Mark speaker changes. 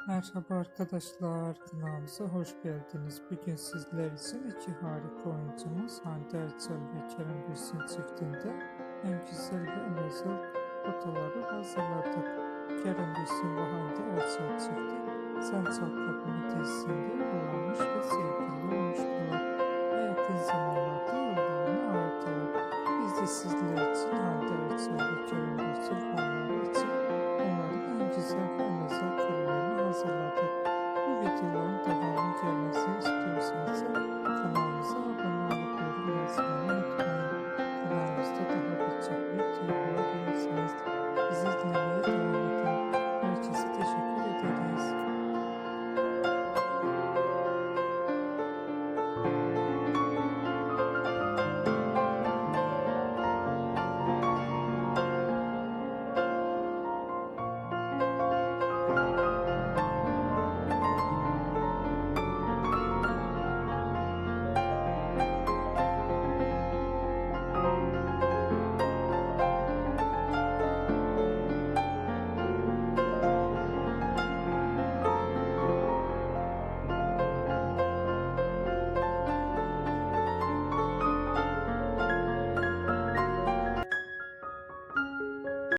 Speaker 1: Merhaba arkadaşlar, kanalımıza hoş geldiniz. Bugün sizler için iki harika oyuncumuz Hande Erçel ve Kerem Bürsin çiftinde en güzel ve en özel fotoğrafları hazırladık. Kerem Bürsin ve Hande Erçel çifti Sen Çal Kapımı dizisinde rol ve sevgili olmuştular. Ve yakın zamanlarda yollarını ayırdılar. Biz de sizler için Hande Erçel ve Kerem Bürsin fanları için onların en güzel ve en özel karelerini